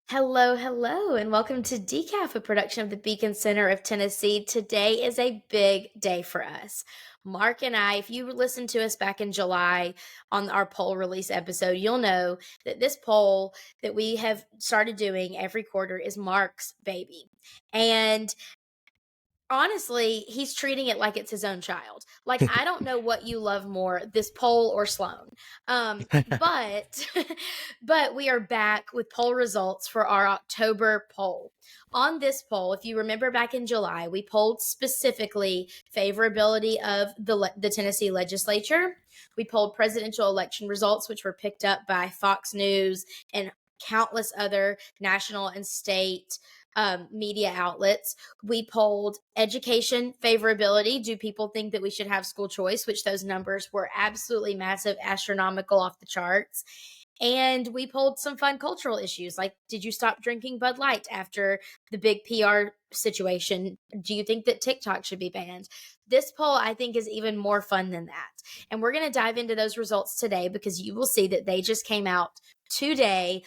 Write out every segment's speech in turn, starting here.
Hello, hello, and welcome to Decaf, a production of the Beacon Center of Tennessee. Today is a big day for us. Mark and I, if you listened to us back in July on our poll release episode, you'll know that this poll that we have started doing every quarter is Mark's baby. And honestly, he's treating it like it's his own child. Like, I don't know what you love more, this poll or Sloan. But but we are back with poll results for our October poll. On this poll, if you remember back in July, we polled specifically favorability of the Tennessee legislature. We polled presidential election results, which were picked up by Fox News and countless other national and state media outlets. We polled education favorability. Do people think that we should have school choice? Which those numbers were absolutely massive, astronomical, off the charts. And we polled some fun cultural issues like, did you stop drinking Bud Light after the big PR situation? Do you think that TikTok should be banned? This poll, I think, is even more fun than that. And we're going to dive into those results today because you will see that they just came out today.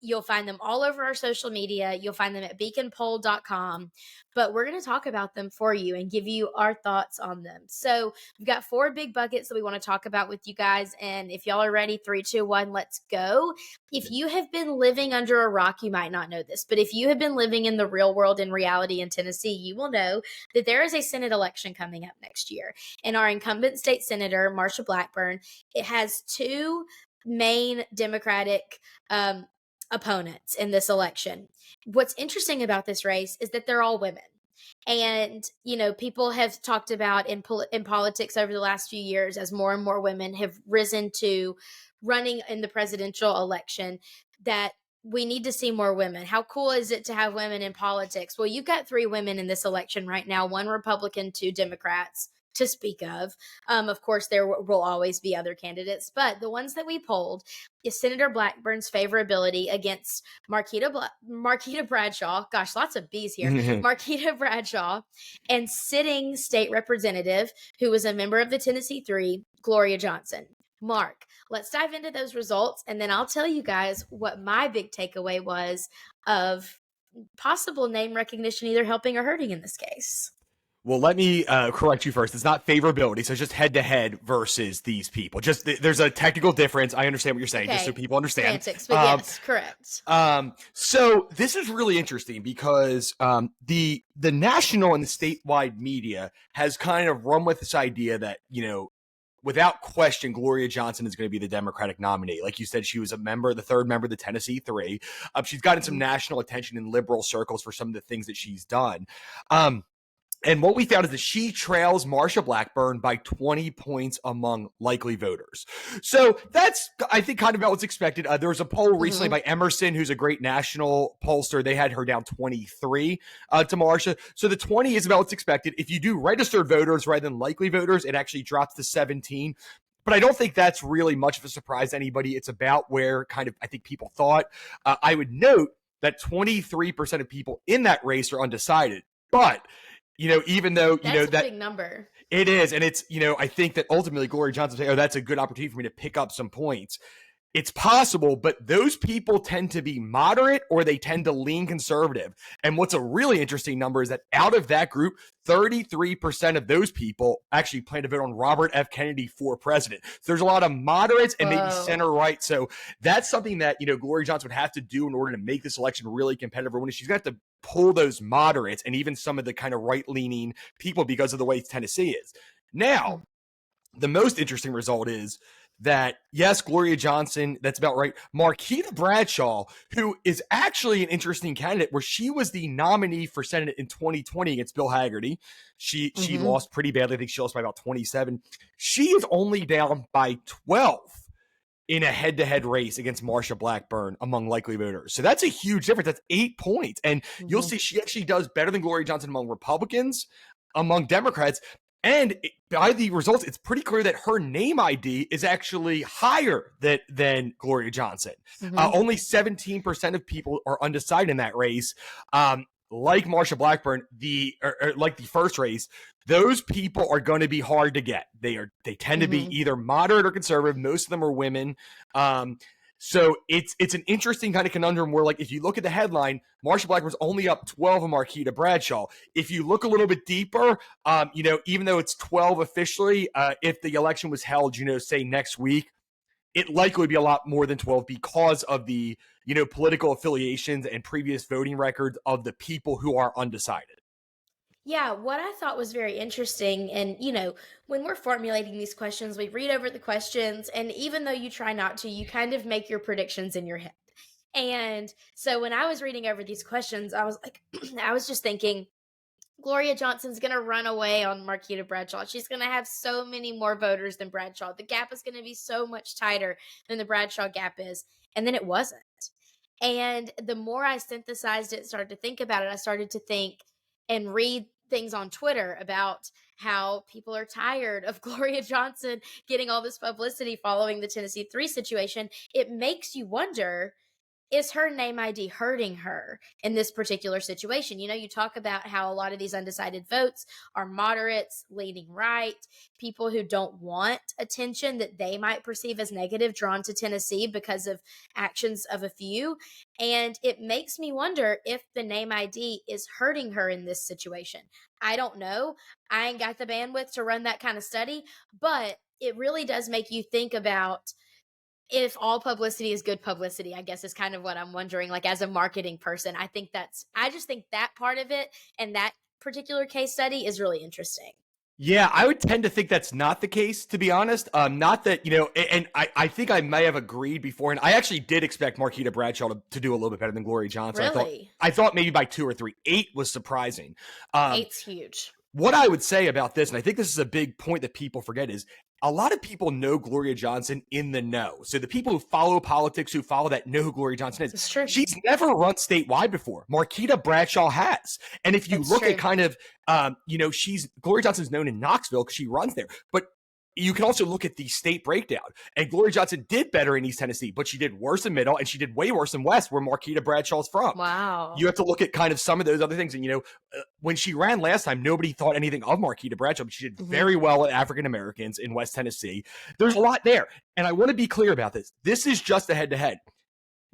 You'll find them all over our social media. You'll find them at beaconpoll.com. But we're going to talk about them for you and give you our thoughts on them. So we've got 4 big buckets that we want to talk about with you guys. And if y'all are ready, 3, 2, 1, let's go. If you have been living under a rock, you might not know this. But if you have been living in the real world in reality in Tennessee, you will know that there is a Senate election coming up next year. And our incumbent state senator, Marsha Blackburn, it has 2 main Democratic opponents in this election. What's interesting about this race is that they're all women. And, you know, people have talked about in politics over the last few years as more and more women have risen to running in the presidential election that we need to see more women. How cool is it to have women in politics? Well, you've got 3 women in this election right now, 1 Republican, 2 Democrats to speak of. Of course, there will always be other candidates, but the ones that we polled is Senator Blackburn's favorability against Marquita Bradshaw. Gosh, lots of B's here. Marquita Bradshaw, and sitting state representative, who was a member of the Tennessee 3, Gloria Johnson. Mark, let's dive into those results, and then I'll tell you guys what my big takeaway was of possible name recognition either helping or hurting in this case. Well, let me correct you first. It's not favorability, so it's just head-to-head versus these people. Just there's a technical difference. I understand what you're saying, just so people understand. Semantics, but yes, correct. So this is really interesting because the national and the statewide media has kind of run with this idea that, you know, without question, Gloria Johnson is going to be the Democratic nominee. Like you said, she was the 3rd member of the Tennessee 3. She's gotten some national attention in liberal circles for some of the things that she's done. And what we found is that she trails Marsha Blackburn by 20 points among likely voters. So that's, I think, kind of about what's expected. There was a poll recently by Emerson, who's a great national pollster. They had her down 23 to Marsha. So the 20 is about what's expected. If you do registered voters rather than likely voters, it actually drops to 17. But I don't think that's really much of a surprise to anybody. It's about where kind of I think people thought. I would note that 23% of people in that race are undecided. But you know, even though, you know, that's a big number. It is. And it's, you know, I think that ultimately Gloria Johnson say, oh, that's a good opportunity for me to pick up some points. It's possible, but those people tend to be moderate or they tend to lean conservative. And what's a really interesting number is that out of that group, 33% of those people actually plan to vote on Robert F. Kennedy for president. So there's a lot of moderates and maybe center right. So that's something that, you know, Gloria Johnson would have to do in order to make this election really competitive. When she's going to have to pull those moderates and even some of the kind of right-leaning people because of the way Tennessee is. Now, the most interesting result is that, yes, Gloria Johnson, that's about right. Marquita Bradshaw, who is actually an interesting candidate, where she was the nominee for Senate in 2020 against Bill Hagerty. She lost pretty badly. I think she lost by about 27. She is only down by 12 in a head-to-head race against Marsha Blackburn among likely voters. So that's a huge difference. That's 8 points. And you'll see she actually does better than Gloria Johnson among Republicans, among Democrats. And by the results, it's pretty clear that her name ID is actually higher than Gloria Johnson. Only 17% of people are undecided in that race. Like Marsha Blackburn, like the first race, those people are going to be hard to get. They tend to be either moderate or conservative. Most of them are women. So it's an interesting kind of conundrum where, like, if you look at the headline, Marsha Blackburn's only up 12 on Marquita Bradshaw. If you look a little bit deeper, even though it's 12 officially, if the election was held, say next week, it likely would be a lot more than 12 because of the, political affiliations and previous voting records of the people who are undecided. Yeah, what I thought was very interesting, and when we're formulating these questions, we read over the questions, and even though you try not to, you kind of make your predictions in your head. And so when I was reading over these questions, I was like, I was just thinking, Gloria Johnson's going to run away on Marquita Bradshaw. She's going to have so many more voters than Bradshaw. The gap is going to be so much tighter than the Bradshaw gap is. And then it wasn't. And the more I synthesized it, started to think about it, I started to think and read things on Twitter about how people are tired of Gloria Johnson getting all this publicity following the Tennessee 3 situation. It makes you wonder, is her name ID hurting her in this particular situation? You talk about how a lot of these undecided votes are moderates, leaning right, people who don't want attention that they might perceive as negative drawn to Tennessee because of actions of a few. And it makes me wonder if the name ID is hurting her in this situation. I don't know. I ain't got the bandwidth to run that kind of study, but it really does make you think about if all publicity is good publicity, I guess is kind of what I'm wondering. Like, as a marketing person, I just think that part of it and that particular case study is really interesting. Yeah, I would tend to think that's not the case, to be honest. Not that, and I think I may have agreed before, and I actually did expect Marquita Bradshaw to do a little bit better than Gloria Johnson. Really? I thought maybe by 2 or 3. 8 was surprising. Eight's huge. What I would say about this, and I think this is a big point that people forget, is a lot of people know Gloria Johnson in the know. So the people who follow politics, who follow that, know who Gloria Johnson is. It's true. She's never run statewide before. Marquita Bradshaw has. And if you It's look true. at kind of, Gloria Johnson's known in Knoxville because she runs there. But you can also look at the state breakdown. And Gloria Johnson did better in East Tennessee, but she did worse in Middle, and she did way worse in West, where Marquita Bradshaw's from. Wow. You have to look at kind of some of those other things. And, when she ran last time, nobody thought anything of Marquita Bradshaw, but she did very well with African Americans in West Tennessee. There's a lot there. And I want to be clear about this. This is just a head-to-head.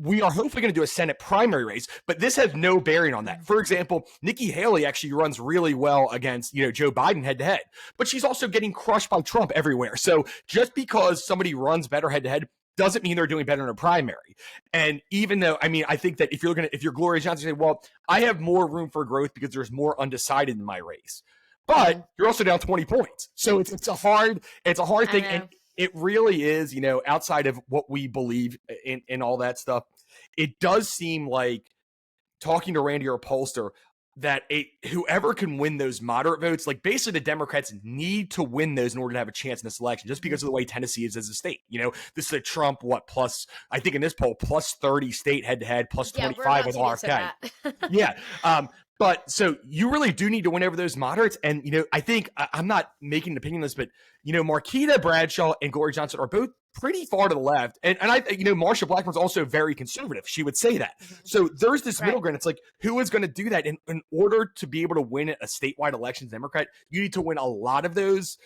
We are hopefully going to do a Senate primary race, but this has no bearing on that. For example, Nikki Haley actually runs really well against, Joe Biden head to head, but she's also getting crushed by Trump everywhere. So just because somebody runs better head to head doesn't mean they're doing better in a primary. And even though, I think that if you're Gloria Johnson, you say, well, I have more room for growth because there's more undecided in my race, but you're also down 20 points. So it's a hard thing. And it really is, outside of what we believe in all that stuff, it does seem like, talking to Randy or Polster, that whoever can win those moderate votes, like basically the Democrats need to win those in order to have a chance in this election, just because of the way Tennessee is as a state. This is a Trump, plus, I think in this poll, plus 30 state head to head, plus 25 with RFK. Yeah. But so you really do need to win over those moderates. And, I think I'm not making an opinion on this, but, Marquita Bradshaw and Gloria Johnson are both pretty far to the left. And I, Marsha Blackburn's also very conservative. She would say that. So there's this middle ground. It's like, who is going to do that? In order to be able to win a statewide election as Democrat, you need to win a lot of those.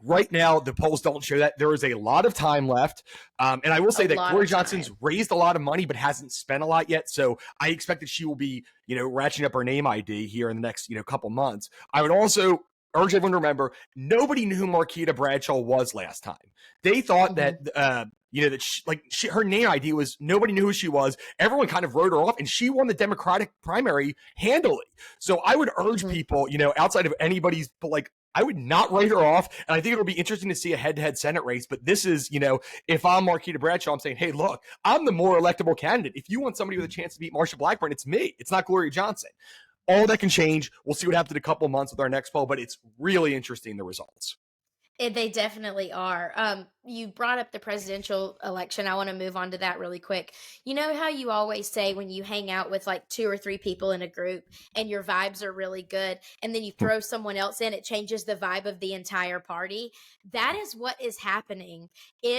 Right now, the polls don't show that. There is a lot of time left. And I will say that Gloria Johnson's raised a lot of money, but hasn't spent a lot yet. So I expect that she will be, ratcheting up her name ID here in the next, couple months. I would also urge everyone to remember, nobody knew who Marquita Bradshaw was last time. They thought that, her name ID was, nobody knew who she was. Everyone kind of wrote her off, and she won the Democratic primary handily. So I would urge people, outside of anybody's, but I would not write her off. And I think it'll be interesting to see a head-to-head Senate race. But this is, if I'm Marquita Bradshaw, I'm saying, hey, look, I'm the more electable candidate. If you want somebody with a chance to beat Marsha Blackburn, it's me. It's not Gloria Johnson. All that can change. We'll see what happens in a couple of months with our next poll, but it's really interesting, the results. They definitely are. You brought up the presidential election. I want to move on to that really quick. You know how you always say when you hang out with like 2 or 3 people in a group and your vibes are really good, and then you throw someone else in, it changes the vibe of the entire party. That is what is happening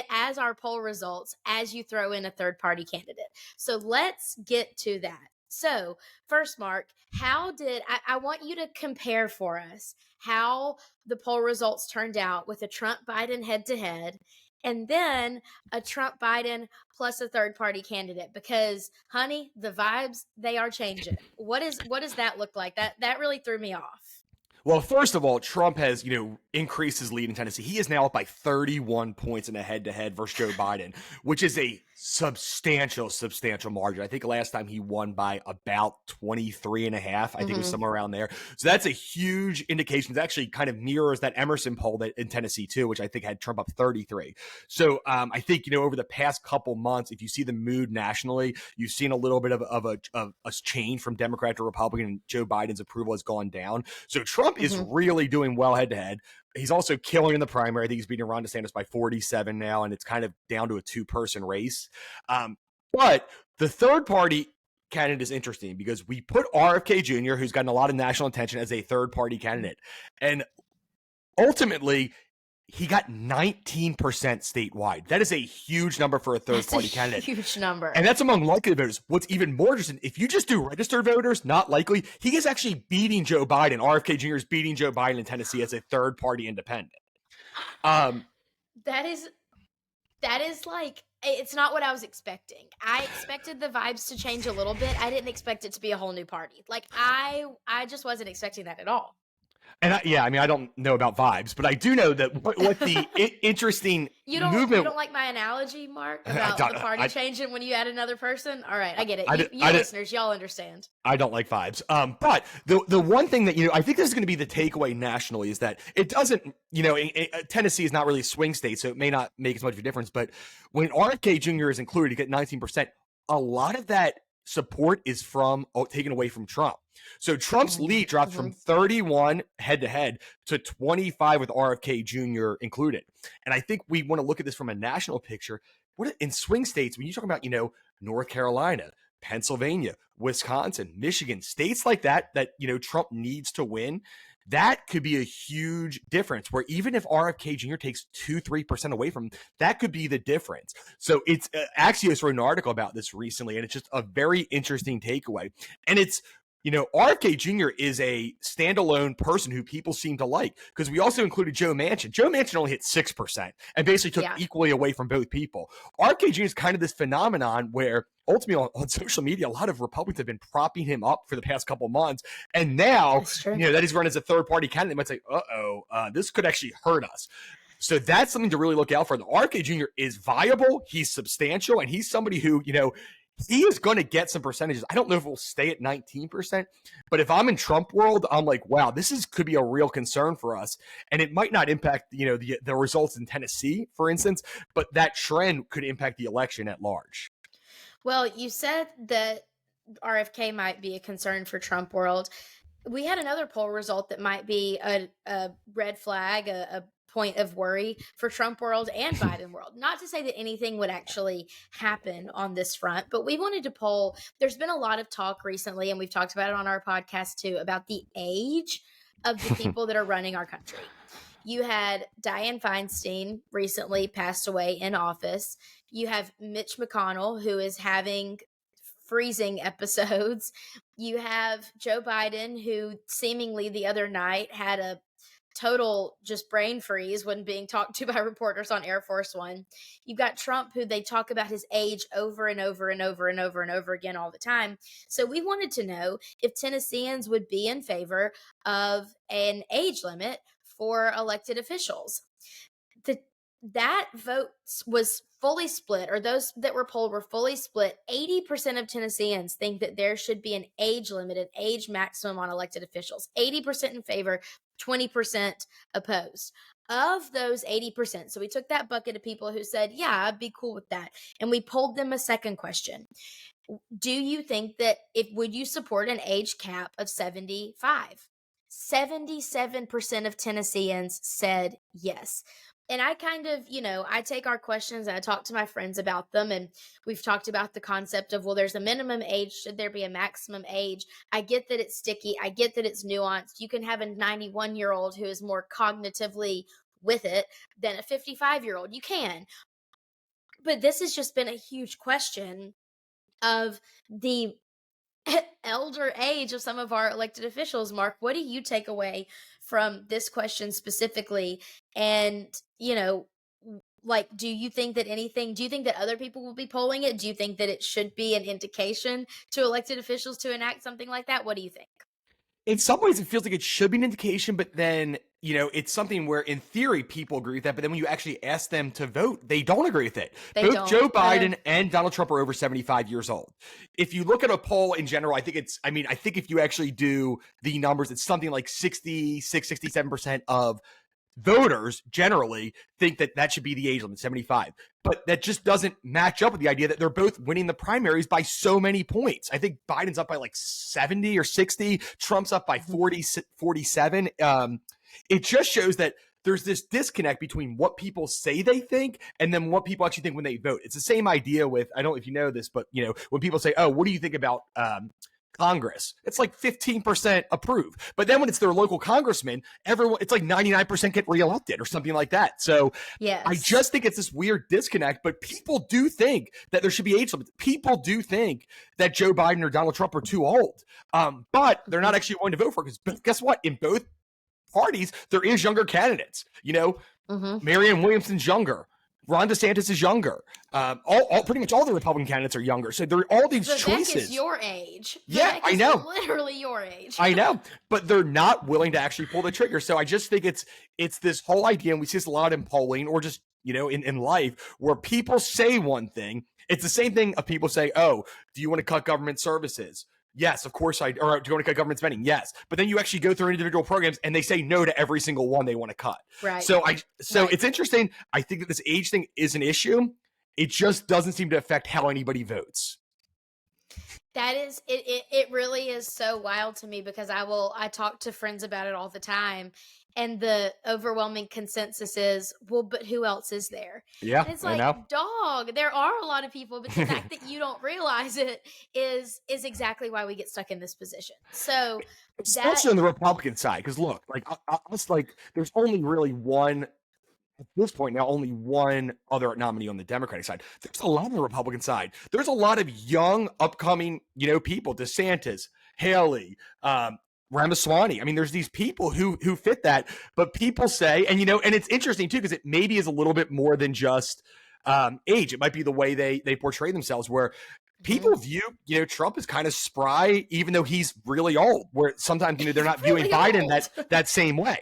as our poll results, as you throw in a third party candidate. So let's get to that. So first, Mark, I want you to compare for us how the poll results turned out with a Trump Biden head to head and then a Trump Biden plus a third party candidate because honey, the vibes they are changing. What does that look like? That really threw me off. Well, first of all, Trump has, increased his lead in Tennessee. He is now up by 31 points in a head-to-head versus Joe Biden, which is a substantial margin. I think last time he won by about 23 and a half. I think it was Mhm. somewhere around there. So that's a huge indication. It actually kind of mirrors that Emerson poll that in Tennessee too, which I think had Trump up 33. So I think, over the past couple months, if you see the mood nationally, you've seen a little bit of a change from Democrat to Republican, and Joe Biden's approval has gone down. So Trump is Mhm. really doing well head to head. He's also killing in the primary. I think he's beating Ron DeSantis by 47 now, and it's kind of down to a two-person race. But the third party candidate is interesting because we put RFK Jr., who's gotten a lot of national attention, as a third party candidate. And ultimately, he got 19% statewide. That is a huge number for a third That's a party candidate. huge number. And that's among likely voters. What's even more interesting, if you just do registered voters, not likely, he is actually beating Joe Biden. RFK Jr. is beating Joe Biden in Tennessee as a third party independent. Um, That is that is like it's not what I was expecting. I expected the vibes to change a little bit. I didn't expect it to be a whole new party. Like I just wasn't expecting that at all. and I don't know about vibes, but I do know that what the interesting You movement. don't like my analogy, Mark, about the party I, changing when you add another person? All right, I get it. I, You I, listeners, y'all understand. I don't like vibes. But the one thing that I think this is going to be the takeaway nationally is that it doesn't. Tennessee is not really a swing state, so it may not make as much of a difference. But when RFK Jr. is included, to get 19%, a lot of that support is taken away from Trump. So Trump's lead drops from Mhm. 31 head to head to 25 with RFK Jr. included. And I think we want to look at this from a national picture. What in swing states when you talk about North Carolina, Pennsylvania, Wisconsin, Michigan, states like that Trump needs to win, that could be a huge difference where even if RFK Jr. takes 2-3% away from him, that could be the difference. So it's Axios wrote an article about this recently, and it's just a very interesting takeaway. And it's RFK Jr. is a standalone person who people seem to like because we also included Joe Manchin. Joe Manchin only hit 6% and basically took Yeah. equally away from both people. RFK Jr. is kind of this phenomenon where ultimately on social media, a lot of Republicans have been propping him up for the past couple months. And now, That's true. that he's run as a third party candidate, they might say, this could actually hurt us. So that's something to really look out for. The RFK Jr. is viable, he's substantial, and he's somebody who, he is going to get some percentages. I don't know if it will stay at 19%, but if I'm in Trump world, I'm like, wow, could be a real concern for us. And it might not impact, the results in Tennessee, for instance, but that trend could impact the election at large. Well, you said that RFK might be a concern for Trump world. We had another poll result that might be a red flag, a point of worry for Trump world and Biden world. Not to say that anything would actually happen on this front, but we wanted to poll. There's been a lot of talk recently, and we've talked about it on our podcast too, about the age of the people that are running our country. You had Dianne Feinstein recently passed away in office. You have Mitch McConnell, who is having freezing episodes. You have Joe Biden, who seemingly the other night had a total just brain freeze when being talked to by reporters on Air Force One. You've got Trump, who they talk about his age over and over and over and over and over again all the time. So we wanted to know if Tennesseans would be in favor of an age limit for elected officials. The that vote was fully split, or those that were polled were fully split. 80% of Tennesseans think that there should be an age limit, an age maximum on elected officials. 80% in favor, 20% opposed. Of those 80%, so we took that bucket of people who said, yeah, I'd be cool with that. And we polled them a second question. Do you think that would you support an age cap of 75? 77% of Tennesseans said yes. And I kind of, I take our questions and I talk to my friends about them. And we've talked about the concept of, well, there's a minimum age. Should there be a maximum age? I get that it's sticky. I get that it's nuanced. You can have a 91-year-old who is more cognitively with it than a 55-year-old. You can. But this has just been a huge question of the elder age of some of our elected officials. Mark, what do you take away from this question specifically? And, like, do you think that anything do you think that other people will be polling it? Do you think that it should be an indication to elected officials to enact something like that? What do you think? In some ways it feels like it should be an indication, but then it's something where in theory people agree with that, but then when you actually ask them to vote, they don't agree with it. They Both don't. Joe Biden and Donald Trump are over 75 years old. If you look at a poll in general, I think if you actually do the numbers, it's something like 66-67% of voters generally think that that should be the age limit, 75. But that just doesn't match up with the idea that they're both winning the primaries by so many points. I think Biden's up by like 70 or 60, Trump's up by 40, 47. It just shows that there's this disconnect between what people say they think and then what people actually think when they vote. It's the same idea with, I don't know if you know this, but when people say, oh, what do you think about Congress? It's like 15% approve. But then when it's their local congressman, everyone, it's like 99% get reelected or something like that. So I Yes. just think it's this weird disconnect, but people do think that there should be age limits. People do think that Joe Biden or Donald Trump are too old. But they're not actually going to vote for it because guess what? In both parties, there is younger candidates. Mm-hmm. Marianne Williamson's younger. Ron DeSantis is younger. Pretty much all the Republican candidates are younger. So there are all these choices. Is your age. Yeah, I know. Literally your age. I know, but they're not willing to actually pull the trigger. So I just think it's this whole idea, and we see this a lot in polling or just in life, where people say one thing. It's the same thing of people say, "Oh, do you want to cut government services?" Yes, of course or do you want to cut government spending? Yes. But then you actually go through individual programs and they say no to every single one they want to cut. Right. So it's interesting. I think that this age thing is an issue. It just doesn't seem to affect how anybody votes. That is it really is so wild to me because I talk to friends about it all the time, and the overwhelming consensus is, well, but who else is there? Yeah, And it's I like, know. dog, there are a lot of people, but the fact that you don't realize it is exactly why we get stuck in this position. So Especially on the Republican side, because look, there's only really one at this point now, only one other nominee on the Democratic side. There's a lot on the Republican side. There's a lot of young, upcoming, people, DeSantis, Haley, Ramaswamy. I mean, there's these people who fit that, but people say, and and it's interesting too, because it maybe is a little bit more than just age. It might be the way they portray themselves, where people view, Trump as kind of spry, even though he's really old, where sometimes, they're not viewing Biden that same way.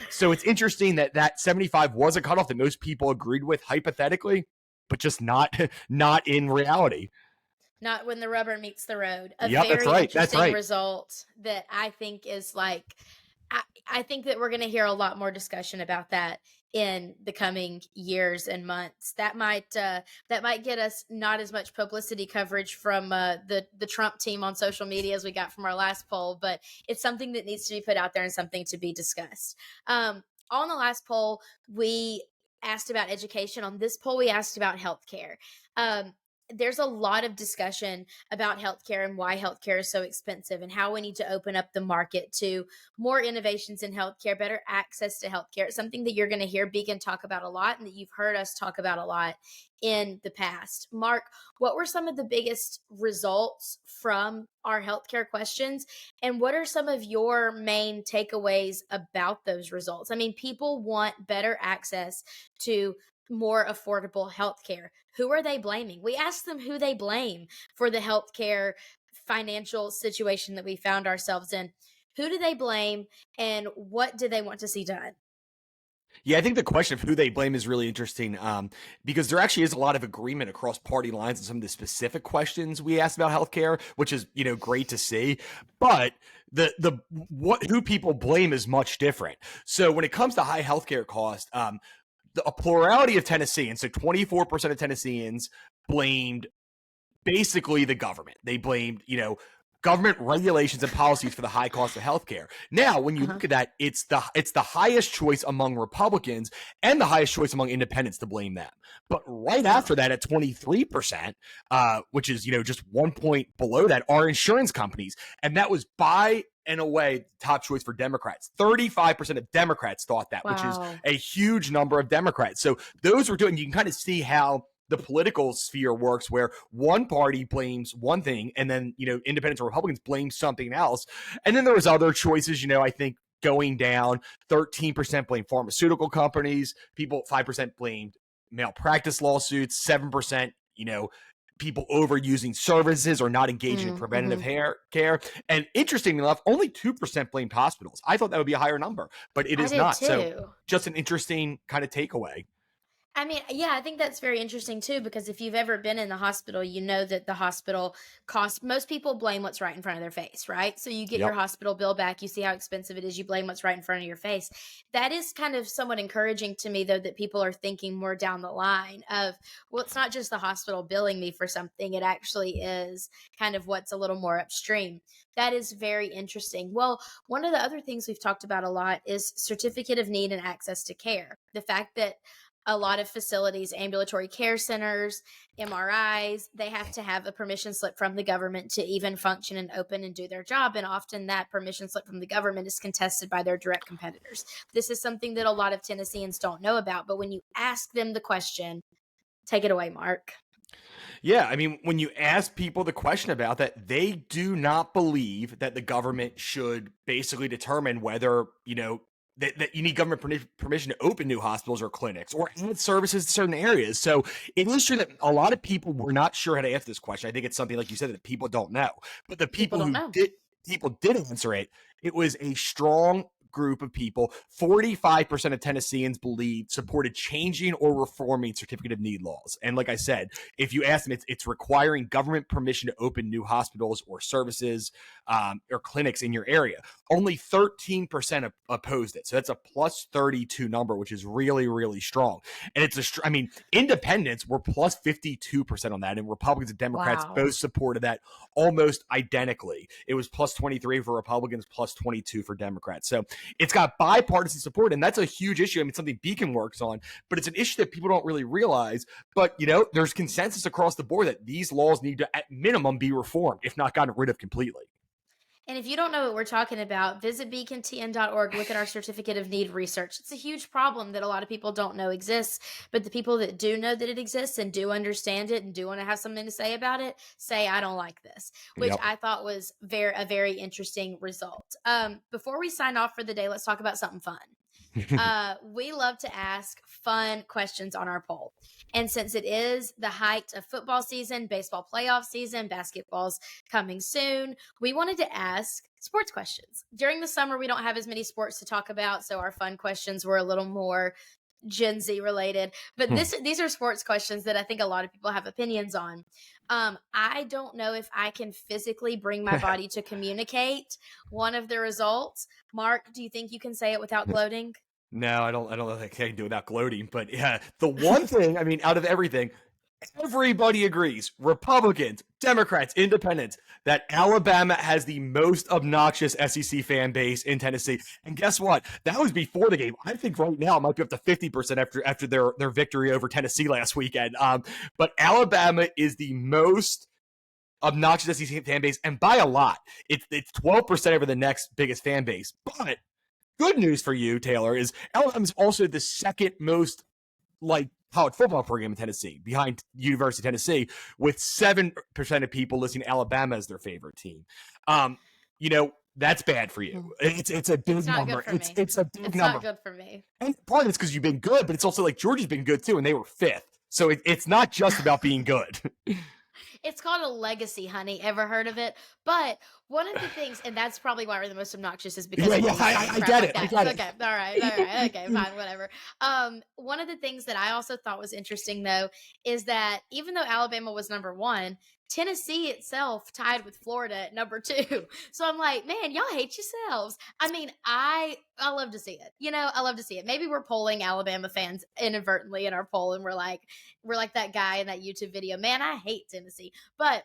So it's interesting that 75 was a cutoff that most people agreed with hypothetically, but just not in reality. Not when the rubber meets the road. A Yep, very that's interesting right. result that I think is like, I think that we're going to hear a lot more discussion about that in the coming years and months. That might get us not as much publicity coverage from the Trump team on social media as we got from our last poll, but it's something that needs to be put out there and something to be discussed. On the last poll, we asked about education. On this poll, we asked about healthcare. There's a lot of discussion about healthcare and why healthcare is so expensive and how we need to open up the market to more innovations in healthcare, better access to healthcare. It's something that you're going to hear Beacon talk about a lot and that you've heard us talk about a lot in the past. Mark, what were some of the biggest results from our healthcare questions? And what are some of your main takeaways about those results? I mean, people want better access to more affordable healthcare. Who are they blaming? We asked them who they blame for the healthcare financial situation that we found ourselves in. Who do they blame and what do they want to see done? Yeah, I think the question of who they blame is really interesting because there actually is a lot of agreement across party lines on some of the specific questions we asked about healthcare, which is great to see. But who people blame is much different. So when it comes to high healthcare cost, a plurality of Tennesseans, so 24% of Tennesseans blamed basically the government. They blamed, government regulations and policies for the high cost of healthcare. Now, when you look at that, it's the highest choice among Republicans and the highest choice among independents to blame them. But right after that, at 23%, which is just 1 point below that, are insurance companies, and that was by and away top choice for Democrats. 35% of Democrats thought that, which is a huge number of Democrats. So those were doing. You can kind of see how the political sphere works, where one party blames one thing and then independents or Republicans blame something else, and then there was other choices. I think going down, 13% blamed pharmaceutical companies, 5% blamed malpractice lawsuits, 7%, people overusing services or not engaging in preventative care. And interestingly enough, only 2% blamed hospitals. I thought that would be a higher number, but it I is did not. So too. just an interesting kind of takeaway. I mean, yeah, I think that's very interesting too, because if you've ever been in the hospital, you know that the hospital costs, most people blame what's right in front of their face, right? So you get your Yep. hospital bill back, you see how expensive it is, you blame what's right in front of your face. That is kind of somewhat encouraging to me, though, that people are thinking more down the line of, well, it's not just the hospital billing me for something, it actually is kind of what's a little more upstream. That is very interesting. Well, one of the other things we've talked about a lot is certificate of need and access to care. The fact that a lot of facilities, ambulatory care centers, MRIs, they have to have a permission slip from the government to even function and open and do their job. And often that permission slip from the government is contested by their direct competitors. This is something that a lot of Tennesseans don't know about. But when you ask them the question, take it away, Mark. Yeah, I mean, when you ask people the question about that, they do not believe that the government should basically determine whether, that you need government permission to open new hospitals or clinics or add services to certain areas. So it is true that a lot of people were not sure how to answer this question. I think it's something, like you said, that people don't know. But the People people don't who know. did answer it, it was a strong group of people. 45% of Tennesseans supported changing or reforming certificate of need laws. And like I said, if you ask them, it's requiring government permission to open new hospitals or services or clinics in your area. Only 13% opposed it. So that's a plus 32 number, which is really, really strong. And independents were plus 52% on that, and Republicans and Democrats Wow. both supported that almost identically. It was plus 23 for Republicans, plus 22 for Democrats. So it's got bipartisan support, and that's a huge issue. I mean, it's something Beacon works on, but it's an issue that people don't really realize. But, there's consensus across the board that these laws need to, at minimum, be reformed, if not gotten rid of completely. And if you don't know what we're talking about, visit beacontn.org. Look at our certificate of need research. It's a huge problem that a lot of people don't know exists, but the people that do know that it exists and do understand it and do want to have something to say about it say, I don't like this, which Yep. I thought was a very interesting result. Before we sign off for the day, let's talk about something fun. We love to ask fun questions on our poll. And since it is the height of football season, baseball playoff season, basketball's coming soon, we wanted to ask sports questions. During the summer, we don't have as many sports to talk about, so our fun questions were a little more Gen Z related. But these are sports questions that I think a lot of people have opinions on. I don't know if I can physically bring my body to communicate one of the results. Mark, do you think you can say it without gloating? No, I don't know if I can do it without gloating. But yeah, the one thing, out of everything, everybody agrees, Republicans, Democrats, Independents, that Alabama has the most obnoxious SEC fan base in Tennessee. And guess what? That was before the game. I think right now it might be up to 50% after their victory over Tennessee last weekend. But Alabama is the most obnoxious SEC fan base, and by a lot. It's 12% over the next biggest fan base. But good news for you, Taylor, is Alabama is also the second most college football program in Tennessee, behind University of Tennessee, with 7% of people listing Alabama as their favorite team. That's bad for you. It's a big number. It's a big number. It's not good for me. And part of it's because you've been good, but it's also like Georgia's been good too, and they were 5th. So it's not just about being good. It's called a legacy, honey. Ever heard of it? But one of the things, and that's probably why we're the most obnoxious, is because I get it. I get it. Okay, all right, okay, fine, whatever. One of the things that I also thought was interesting, though, is that even though Alabama was number 1, Tennessee itself tied with Florida at number 2. So I'm like, man, y'all hate yourselves. I mean, I love to see it. I love to see it. Maybe we're polling Alabama fans inadvertently in our poll, and we're like that guy in that YouTube video. Man, I hate Tennessee, but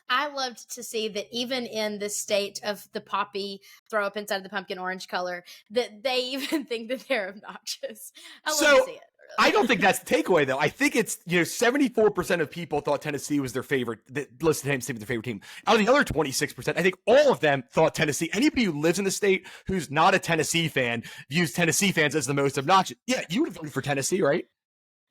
I loved to see that even in the state of the poppy throw up inside the pumpkin orange color, that they even think that they're obnoxious. I love to see it. I don't think that's the takeaway, though. I think it's 74% of people thought Tennessee was their favorite. That listed Tennessee as their favorite team. Out of the other 26%, I think all of them thought Tennessee. Anybody who lives in the state who's not a Tennessee fan views Tennessee fans as the most obnoxious. Yeah, you would have voted for Tennessee, right?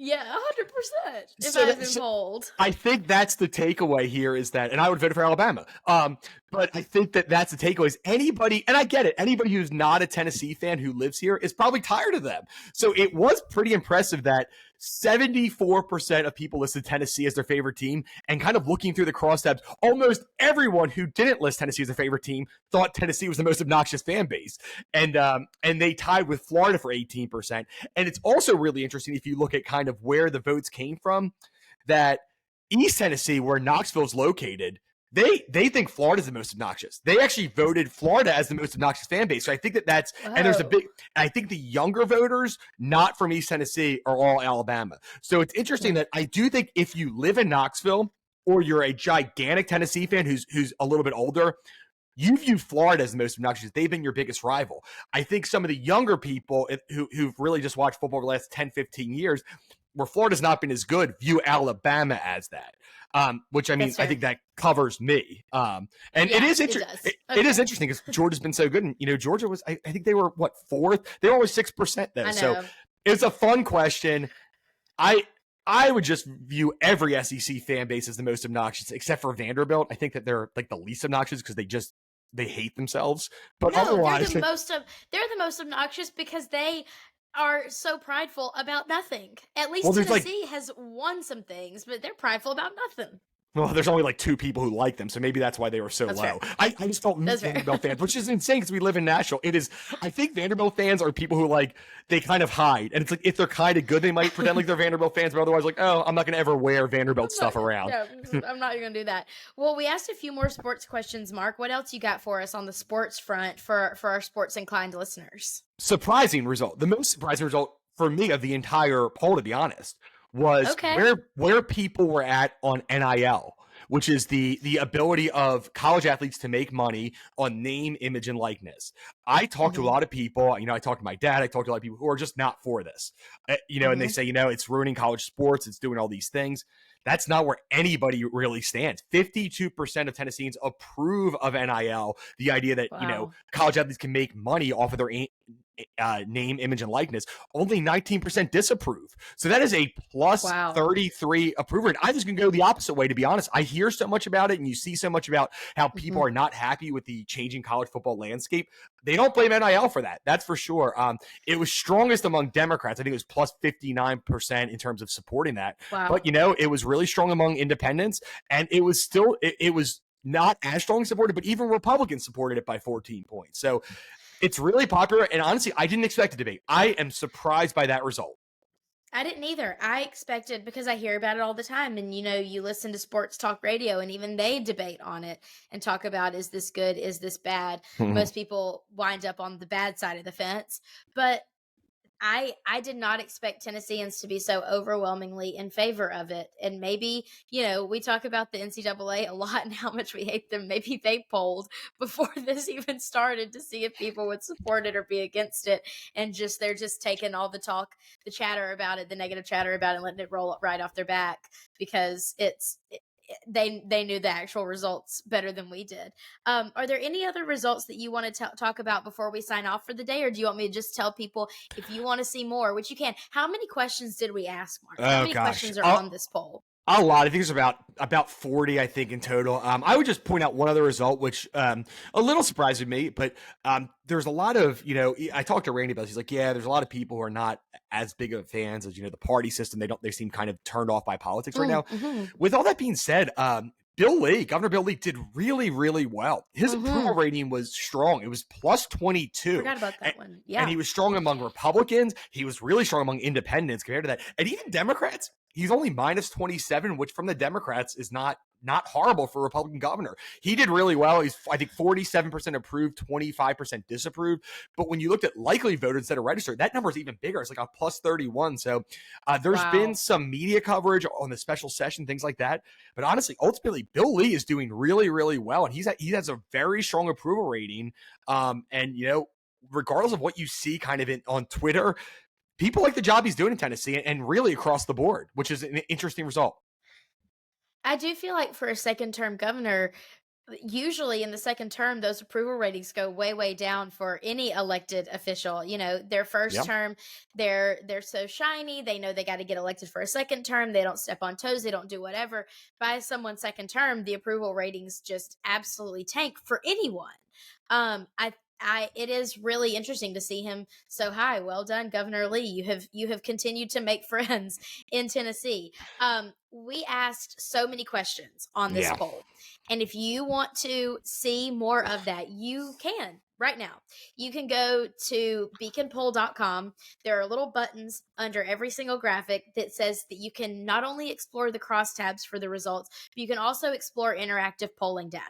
Yeah, 100%. If I've been polled. I think that's the takeaway here is that, and I would vote for Alabama. But I think that's the takeaway is anybody, and I get it, anybody who's not a Tennessee fan who lives here is probably tired of them. So it was pretty impressive that 74% of people listed Tennessee as their favorite team. And kind of looking through the crosstabs, almost everyone who didn't list Tennessee as their favorite team thought Tennessee was the most obnoxious fan base. And they tied with Florida for 18%. And it's also really interesting if you look at kind of where the votes came from, that East Tennessee, where Knoxville's located, they think Florida's the most obnoxious. They actually voted Florida as the most obnoxious fan base. So I think that's, and there's a Whoa. big, I think the younger voters, not from East Tennessee, are all Alabama. So it's interesting that I do think if you live in Knoxville or you're a gigantic Tennessee fan who's a little bit older, you view Florida as the most obnoxious. They've been your biggest rival. I think some of the younger people who've really just watched football over the last 10, 15 years, where Florida's not been as good, view Alabama as that. Which I mean, That's I fair. think that covers me. And it Yeah, is it interesting. does. It is Okay. interesting because Georgia's been so good. And, Georgia was, I think they were what, fourth? They were always 6% though. I So know. it's a fun question. I I would just view every SEC fan base as the most obnoxious, except for Vanderbilt. I think that they're like the least obnoxious because they hate themselves. But No, otherwise, they're the most obnoxious because they are so prideful about nothing. At well, least there's like Tennessee has won some things, but they're prideful about nothing. Well, there's only like two people who like them, so maybe that's why they were so That's low. fair. I just don't meet That's fair. Vanderbilt fans, which is insane because we live in Nashville. It is. I think Vanderbilt fans are people who like they kind of hide, and it's like if they're kind of good, they might pretend like they're Vanderbilt fans, but otherwise, like, oh, I'm not gonna ever wear Vanderbilt I'm not, stuff around. no, I'm not going to do that. Well, we asked a few more sports questions, Mark. What else you got for us on the sports front for our sports inclined listeners? Surprising result. The most surprising result for me of the entire poll, to be honest, was Okay. where people were at on NIL, which is the ability of college athletes to make money on name, image, and likeness. I talked to a Mm-hmm. lot of people. I talked to my dad. I talked to a lot of people who are just not for this. And they Mm-hmm. say, it's ruining college sports. It's doing all these things. That's not where anybody really stands. 52% of Tennesseans approve of NIL, the idea that, Wow. college athletes can make money off of their name, image, and likeness. Only 19% disapprove. So that is a plus Wow. 33 approval rate. I was going to go the opposite way, to be honest. I hear so much about it, and you see so much about how people Mm-hmm. are not happy with the changing college football landscape. They don't blame NIL for that. That's for sure. It was strongest among Democrats. I think it was plus 59% in terms of supporting that. Wow. But, it was really strong among independents, and it was still, it was not as strongly supported, but even Republicans supported it by 14 points. So it's really popular. And honestly, I didn't expect a debate. I am surprised by that result. I didn't either. I expected, because I hear about it all the time, and you listen to sports talk radio, and even they debate on it and talk about, is this good, is this bad? Most people wind up on the bad side of the fence, but I did not expect Tennesseans to be so overwhelmingly in favor of it. And maybe, we talk about the NCAA a lot and how much we hate them. Maybe they polled before this even started to see if people would support it or be against it. And they're just taking all the talk, the chatter about it, the negative chatter about it, and letting it roll right off their back because they knew the actual results better than we did. Are there any other results that you want to talk about before we sign off for the day, or do you want me to just tell people if you want to see more, which you can? How many questions did we ask, Mark? How Oh many gosh. questions are on this poll? A lot. I think there's about 40, I think, in total. I would just point out one other result, which a little surprised me, but there's a lot of, I talked to Randy about this. He's like, yeah, there's a lot of people who are not as big of fans as, the party system. They seem kind of turned off by politics right now. Mm-hmm. With all that being said, Governor Bill Lee did really, really well. His approval rating was strong. It was plus 22. Forgot about that one. Yeah. And he was strong among Republicans. He was really strong among independents compared to that. And even Democrats, he's only minus 27, which from the Democrats is not horrible for a Republican governor. He did really well. He's, I think, 47% approved, 25% disapproved. But when you looked at likely voted instead of registered, that number is even bigger. It's like a plus 31. So there's been some media coverage on the special session, things like that. But honestly, ultimately, Bill Lee is doing really, really well. And he has a very strong approval rating. Regardless of what you see kind of on Twitter, people like the job he's doing in Tennessee and really across the board, which is an interesting result. I do feel like for a second term governor, usually in the second term, those approval ratings go way, way down for any elected official. Their first term, they're so shiny. They know they got to get elected for a second term. They don't step on toes. They don't do whatever. By someone's second term, the approval ratings just absolutely tank for anyone. it is really interesting to see him so high. Well done, Governor Lee. You have continued to make friends in Tennessee. We asked so many questions on this Yeah. poll. And if you want to see more of that, you can right now. You can go to beaconpoll.com. There are little buttons under every single graphic that says that you can not only explore the crosstabs for the results, but you can also explore interactive polling data.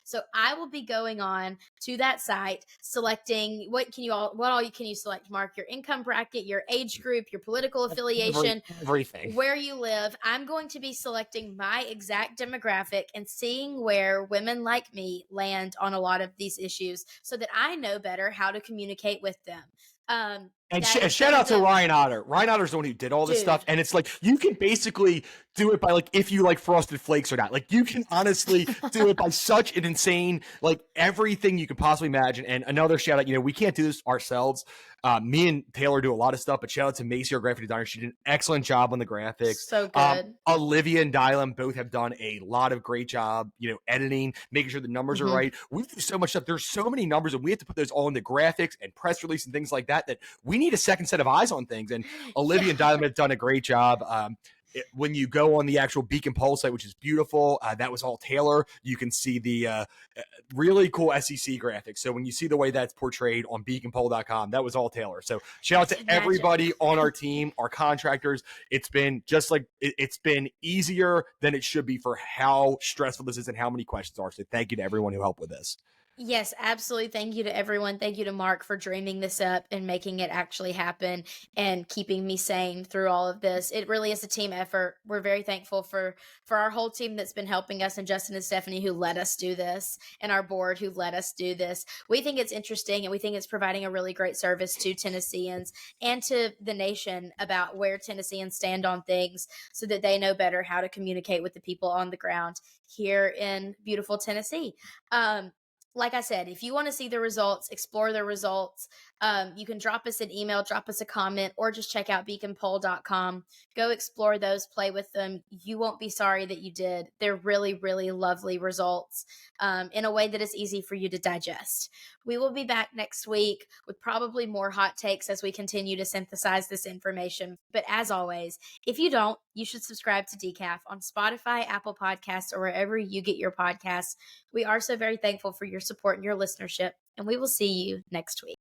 So I will be going on to that site, selecting what all you can you select, Mark, your income bracket, your age group, your political affiliation, Everything. where you live. I'm going to be selecting my exact demographic and seeing where women like me land on a lot of these issues so that I know better how to communicate with them. That And is shout some of out to the Ryan Otter. Ryan Otter's the one who did all this stuff. dude. And it's like, you can basically do it by like, if you like Frosted Flakes or not. Like, you can honestly do it by such an insane, like everything you can possibly imagine. And another shout out, we can't do this ourselves. Me and Taylor do a lot of stuff, but shout out to Macy, our graphic designer. She did an excellent job on the graphics. So good. Olivia and Dylan both have done a lot of great job, editing, making sure the numbers are Mhm. right. We do so much stuff. There's so many numbers, and we have to put those all into graphics and press release and things like that, that we need a second set of eyes on things. And Olivia and Yeah. Dylan have done a great job. When you go on the actual Beacon Poll site, which is beautiful, that was all Taylor. You can see the really cool SEC graphics. So when you see the way that's portrayed on beaconpoll.com, that was all Taylor. So shout out to Imagine. everybody on our team, our contractors. It's been just like it's been easier than it should be for how stressful this is and how many questions are. So thank you to everyone who helped with this. Yes, absolutely. Thank you to everyone. Thank you to Mark for dreaming this up and making it actually happen and keeping me sane through all of this. It really is a team effort. We're very thankful for our whole team that's been helping us, and Justin and Stephanie who let us do this, and our board who let us do this. We think it's interesting, and we think it's providing a really great service to Tennesseans and to the nation about where Tennesseans stand on things so that they know better how to communicate with the people on the ground here in beautiful Tennessee. Like I said, if you want to see the results, explore the results, you can drop us an email, drop us a comment, or just check out beaconpoll.com. Go explore those, play with them. You won't be sorry that you did. They're really, really lovely results in a way that is easy for you to digest. We will be back next week with probably more hot takes as we continue to synthesize this information. But as always, if you don't, you should subscribe to Decaf on Spotify, Apple Podcasts, or wherever you get your podcasts. We are so very thankful for your support and your listenership, and we will see you next week.